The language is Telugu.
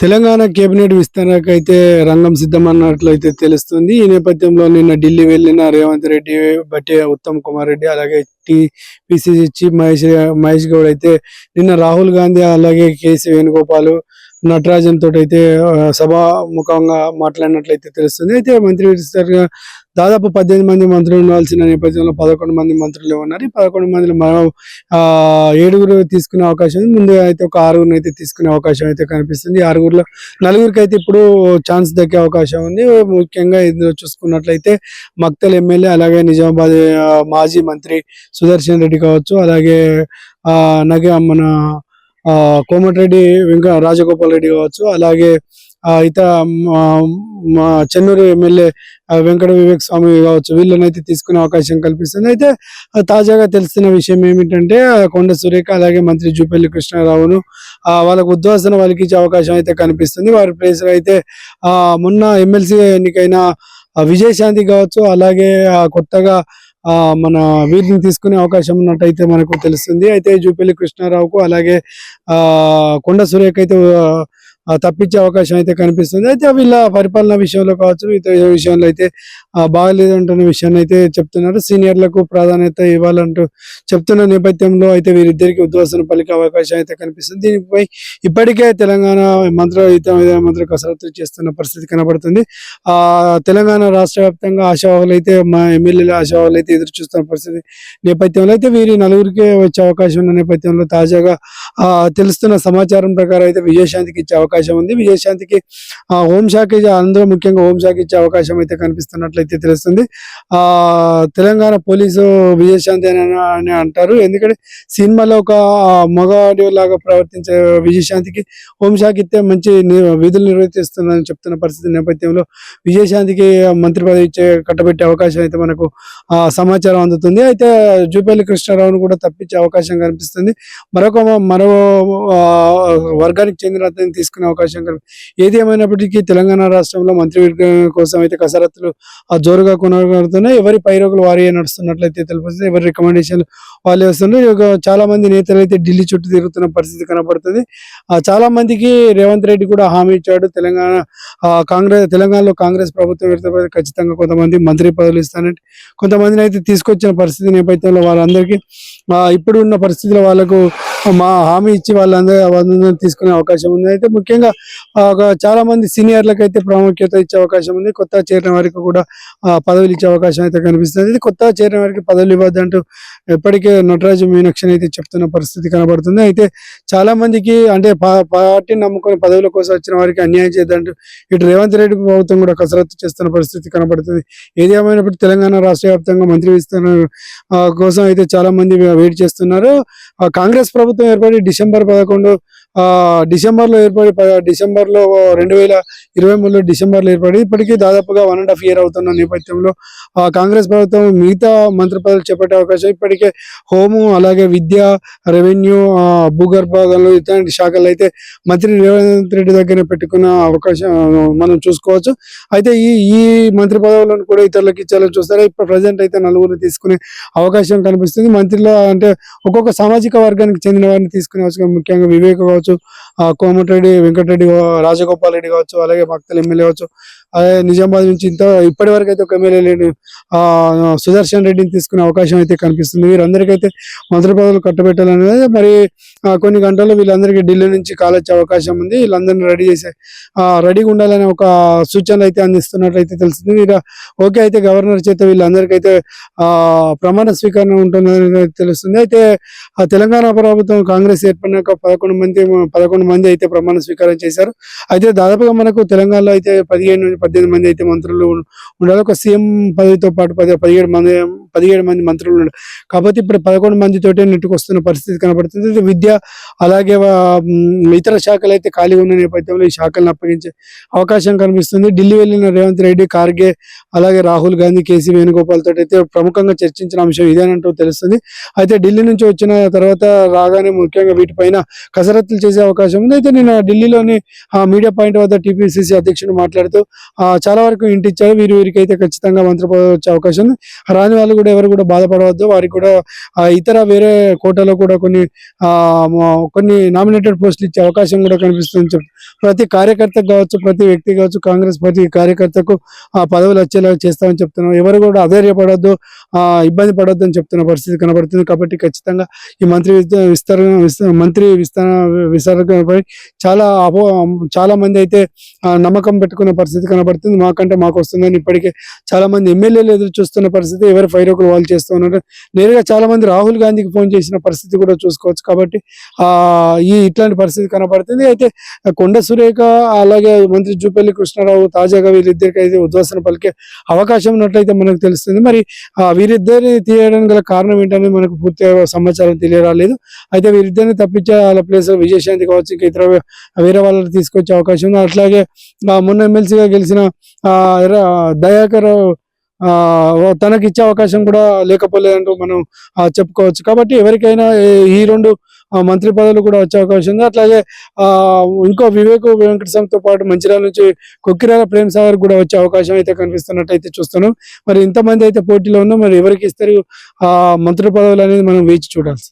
తెలంగాణ కేబినెట్ విస్తరణకైతే రంగం సిద్ధమన్నట్లయితే తెలుస్తుంది. ఈ నేపథ్యంలో నిన్న ఢిల్లీ వెళ్లిన రేవంత్ రెడ్డి, బట్టి ఉత్తమ్ కుమార్ రెడ్డి, అలాగే పిసిసి చీఫ్ మహేష్ గౌడ్ అయితే నిన్న రాహుల్ గాంధీ, అలాగే కేసీ వేణుగోపాల్, నటరాజన్ తోటి అయితే సభాముఖంగా మాట్లాడినట్లయితే తెలుస్తుంది. అయితే మంత్రి విస్తరణ దాదాపు 18 మంది మంత్రులు ఉండాల్సిన నేపథ్యంలో 11 మంది మంత్రులు ఉన్నారు. ఈ 11 మందిలో మనం 7గురు తీసుకునే అవకాశం ఉంది. ముందుగా అయితే ఒక 6గురిని అయితే తీసుకునే అవకాశం అయితే కనిపిస్తుంది. 6గురిలో 4గురికి అయితే ఇప్పుడు ఛాన్స్ దక్కే అవకాశం ఉంది. ముఖ్యంగా ఇందులో చూసుకున్నట్లయితే మక్తల్ ఎమ్మెల్యే, అలాగే నిజామాబాద్ మాజీ మంత్రి సుదర్శన్ రెడ్డి కావచ్చు, అలాగే మన కోమటిరెడ్డి రాజగోపాల్ రెడ్డి కావచ్చు, అలాగే ఇతర చెన్నూరు ఎమ్మెల్యే వెంకట వివేక్ స్వామి కావచ్చు, వీళ్ళనైతే తీసుకునే అవకాశం కల్పిస్తుంది. అయితే తాజాగా తెలుస్తున్న విషయం ఏమిటంటే కొండ సురేఖ, అలాగే మంత్రి జూపల్లి కృష్ణారావును వాళ్ళకు ఉద్వాసన పలికించే అవకాశం అయితే కనిపిస్తుంది. వారి ప్లేస్ లో అయితే మొన్న ఎమ్మెల్సీ ఎన్నికైన విజయశాంతి కావచ్చు, అలాగే కొత్తగా మన వీరిని తీసుకునే అవకాశం ఉన్నట్టయితే మనకు తెలుస్తుంది. అయితే జూపల్లి కృష్ణారావుకు, అలాగే కొండ సురేఖ అయితే తప్పించే అవకాశం అయితే కనిపిస్తుంది. అయితే వీళ్ళ పరిపాలన విషయంలో కావచ్చు, ఇతర విషయంలో అయితే బాగలేదంటున్న విషయాన్ని అయితే చెప్తున్నారు. సీనియర్లకు ప్రాధాన్యత ఇవ్వాలంటూ చెప్తున్న నేపథ్యంలో అయితే వీరిద్దరికి ఉద్వాసన పలికే అవకాశం అయితే కనిపిస్తుంది. దీనిపై ఇప్పటికే తెలంగాణ మంత్రులు కసరత్తు చేస్తున్న పరిస్థితి కనబడుతుంది. తెలంగాణ రాష్ట్ర వ్యాప్తంగా ఆశావాహులు అయితే, మా ఎమ్మెల్యేల ఆశావాహులు అయితే ఎదురు చూస్తున్న పరిస్థితి నేపథ్యంలో అయితే వీరి 4గురికే వచ్చే అవకాశం ఉన్న నేపథ్యంలో తాజాగా తెలుస్తున్న సమాచారం ప్రకారం అయితే విజయశాంతికి ఇచ్చే అవకాశం ఉంది. విజయశాంతికి హోంశాఖ, అందులో ముఖ్యంగా హోంశాఖ ఇచ్చే అవకాశం అయితే కనిపిస్తున్నట్లయితే తెలుస్తుంది. తెలంగాణ పోలీసు విజయశాంతి అని అంటారు, ఎందుకంటే సినిమాలో ఒక మగవాడి లాగా ప్రవర్తించే విజయశాంతికి హోంశాఖ ఇస్తే మంచి విధులు నిర్వర్తిస్తుందని చెప్తున్న పరిస్థితి నేపథ్యంలో విజయశాంతికి మంత్రి పదవి ఇచ్చే కట్టబెట్టే అవకాశం అయితే మనకు సమాచారం అందుతుంది. అయితే జూపల్లి కృష్ణారావును కూడా తప్పించే అవకాశం కనిపిస్తుంది. మరో వర్గానికి చెందిన అతన్ని తీసుకునే అవకాశం ఏది ఏమైనప్పటికీ తెలంగాణ రాష్ట్రంలో మంత్రి కోసం అయితే కసరత్తులు జోరుగా కొనసాగుతున్నాయి. ఎవరి పైరోగులు వారి నడుస్తున్నట్లయితే తెలుస్తుంది. ఎవరి రికమెండేషన్లు వాళ్ళే వస్తున్నారు. చాలా మంది నేతలు అయితే ఢిల్లీ చుట్టూ తిరుగుతున్న పరిస్థితి కనబడుతుంది. చాలా మందికి రేవంత్ రెడ్డి కూడా హామీ ఇచ్చాడు. తెలంగాణలో కాంగ్రెస్ ప్రభుత్వం ఏర్పడితే ఖచ్చితంగా కొంతమంది మంత్రి పదవులు ఇస్తానంటే కొంతమందిని అయితే తీసుకొచ్చిన పరిస్థితి నేపథ్యంలో వాళ్ళందరికీ ఇప్పుడు ఉన్న పరిస్థితుల్లో వాళ్ళకు హామీ ఇచ్చి వాళ్ళందరూ తీసుకునే అవకాశం ఉంది. అయితే ముఖ్యంగా చాలా మంది సీనియర్లకు అయితే ప్రాముఖ్యత ఇచ్చే అవకాశం ఉంది. కొత్త చేరిన వారికి కూడా పదవులు ఇచ్చే అవకాశం అయితే కనిపిస్తుంది. కొత్త చేరిన వారికి పదవులు ఇవ్వద్దంటూ ఇప్పటికే నటరాజు మీనాక్షి అయితే చెప్తున్న పరిస్థితి కనబడుతుంది. అయితే చాలా మందికి అంటే పార్టీని నమ్ముకొని పదవుల కోసం వచ్చిన వారికి అన్యాయం చేద్దంటూ ఇటు రేవంత్ రెడ్డి ప్రభుత్వం కూడా కసరత్తు చేస్తున్న పరిస్థితి కనబడుతుంది. ఏది ఏమైనప్పుడు తెలంగాణ రాష్ట్ర వ్యాప్తంగా మంత్రి విస్తరణ కోసం అయితే చాలా మంది వెయిట్ చేస్తున్నారు. కాంగ్రెస్ ప్రభుత్వం ఏర్పడి డిసెంబర్లో 2023 డిసెంబర్లో ఏర్పడి ఇప్పటికీ దాదాపుగా 1.5 year అవుతున్న నేపథ్యంలో కాంగ్రెస్ ప్రభుత్వం మిగతా మంత్రి పదవులు చేపట్టే అవకాశం ఇప్పటికే హోము, అలాగే విద్య, రెవెన్యూ, భూగర్భ ఇట్లాంటి శాఖలు అయితే మంత్రి రేవంత్ రెడ్డి దగ్గర పెట్టుకున్న అవకాశం మనం చూసుకోవచ్చు. అయితే ఈ మంత్రి పదవులను కూడా ఇతరులకు ఇచ్చేలా చూస్తారు. ఇప్పుడు ప్రజెంట్ అయితే 4గురిని తీసుకునే అవకాశం కనిపిస్తుంది. మంత్రిలో అంటే ఒక్కొక్క సామాజిక వర్గానికి చెందిన వారిని తీసుకునే అవకాశం, ముఖ్యంగా వివేక్ కావచ్చు, కోమటిరెడ్డి వెంకటరెడ్డి, రాజగోపాల్ రెడ్డి కావచ్చు, అలాగే మక్తల్ ఎమ్మెల్యే కావచ్చు, అలాగే నిజామాబాద్ నుంచి ఇప్పటి వరకు అయితే ఒక ఎమ్మెల్యే లేని సుదర్శన్ రెడ్డిని తీసుకునే అవకాశం అయితే కనిపిస్తుంది. వీరందరికైతే మంత్రి పదవులు కట్టబెట్టాలనేది మరి కొన్ని గంటల్లో వీళ్ళందరికీ ఢిల్లీ నుంచి కాల్ వచ్చే అవకాశం ఉంది. వీళ్ళందరినీ రెడీగా ఉండాలని ఒక సూచనలు అయితే అందిస్తున్నట్లయితే తెలుస్తుంది. ఓకే అయితే గవర్నర్ చేత వీళ్ళందరికైతే ప్రమాణ స్వీకరణ ఉంటుందని తెలుస్తుంది. అయితే తెలంగాణ ప్రభుత్వం కాంగ్రెస్ ఏర్పడినాక 11 మంది అయితే ప్రమాణ స్వీకారం చేశారు. అయితే దాదాపుగా మనకు తెలంగాణలో అయితే 17 మంది అయితే మంత్రులు ఉండాలి. ఒక సీఎం పదవితో పాటు 17 మంది మంత్రులు ఉన్నారు. కాబట్టి ఇప్పుడు 11 మందితోటే నెట్టుకొస్తున్న పరిస్థితి కనబడుతుంది. విద్య, అలాగే ఇతర శాఖలు అయితే ఖాళీ ఉన్న నేపథ్యంలో ఈ శాఖలను అప్పగించే అవకాశం కనిపిస్తుంది. ఢిల్లీ వెళ్ళిన రేవంత్ రెడ్డి, ఖార్గే, అలాగే రాహుల్ గాంధీ, కేసీ వేణుగోపాల్ తోటి అయితే ప్రముఖంగా చర్చించిన అంశం ఇదేనంటూ తెలుస్తుంది. అయితే ఢిల్లీ నుంచి వచ్చిన తర్వాత రాగానే ముఖ్యంగా వీటిపైన కసరత్తులు చేసే అవకాశం ఉంది. అయితే నేను ఢిల్లీలోని మీడియా పాయింట్ వద్ద టీపీసీసీ అధ్యక్షుడు మాట్లాడుతూ చాలా వరకు ఇంటిచ్చారు. వీరికైతే ఖచ్చితంగా మంత్రి పదవి వచ్చే అవకాశం ఉంది. రాని వాళ్ళు కూడా ఎవరు కూడా బాధపడవద్దు. వారికి కూడా ఇతర వేరే కోటాలో కూడా కొన్ని నామినేటెడ్ పోస్టులు ఇచ్చే అవకాశం కూడా కనిపిస్తుందని ప్రతి కార్యకర్తకు కావచ్చు, ప్రతి వ్యక్తి కావచ్చు, కాంగ్రెస్ ప్రతి కార్యకర్తకు పదవులు వచ్చేలాగా చేస్తామని చెప్తున్నాం. ఎవరు కూడా అధైర్యపడొద్దు, ఇబ్బంది పడొద్దు అని చెప్తున్న పరిస్థితి కనబడుతుంది. కాబట్టి ఖచ్చితంగా ఈ మంత్రి విస్తరణపై చాలా మంది అయితే నమ్మకం పెట్టుకున్న పరిస్థితి కనబడుతుంది. మాకు వస్తుందని ఇప్పటికే చాలా మంది ఎమ్మెల్యేలు ఎదురు చూస్తున్న పరిస్థితి. ఎవరు ఫైరోకులు వాళ్ళు చేస్తూ ఉన్నారు. నేరుగా చాలా మంది రాహుల్ గాంధీకి ఫోన్ చేసిన పరిస్థితి కూడా చూసుకోవచ్చు. కాబట్టి ఇట్లాంటి పరిస్థితి కనబడుతుంది. అయితే కొండ సురేఖ అలాగే మంత్రి జూపల్లి కృష్ణారావు తాజాగా వీరిద్దరికి అయితే ఉద్వాసన పలికే అవకాశం ఉన్నట్లయితే మనకు తెలుస్తుంది. మరి వీరిద్దరిని తీయడానికి గల కారణం ఏంటనేది మనకు పూర్తిగా సమాచారం తెలియరాలేదు. అయితే వీరిద్దరిని తప్పించే వాళ్ళ ప్లేస్ విజయశాంతి కావచ్చు, ఇంకా ఇతర వేరే వాళ్ళని తీసుకొచ్చే అవకాశం ఉంది. అట్లాగే మొన్న ఎమ్మెల్సీగా గెలిచిన దయాకర్ తనకి ఇచ్చే అవకాశం కూడా లేకపోలేదంటూ మనం చెప్పుకోవచ్చు. కాబట్టి ఎవరికైనా ఈ రెండు మంత్రి పదవులు కూడా వచ్చే అవకాశం ఉంది. అట్లాగే ఇంకో వివేక్ వెంకటస్వామితో పాటు మంచిర్యాల నుంచి కొక్కిరాల ప్రేమ్ సాగర్ కూడా వచ్చే అవకాశం అయితే కనిపిస్తున్నట్టు అయితే చూస్తున్నాం. మరి ఇంతమంది అయితే పోటీలో ఉందో మరి ఎవరికి ఇస్తారు మంత్రి పదవులు అనేది మనం వేచి చూడాల్సి.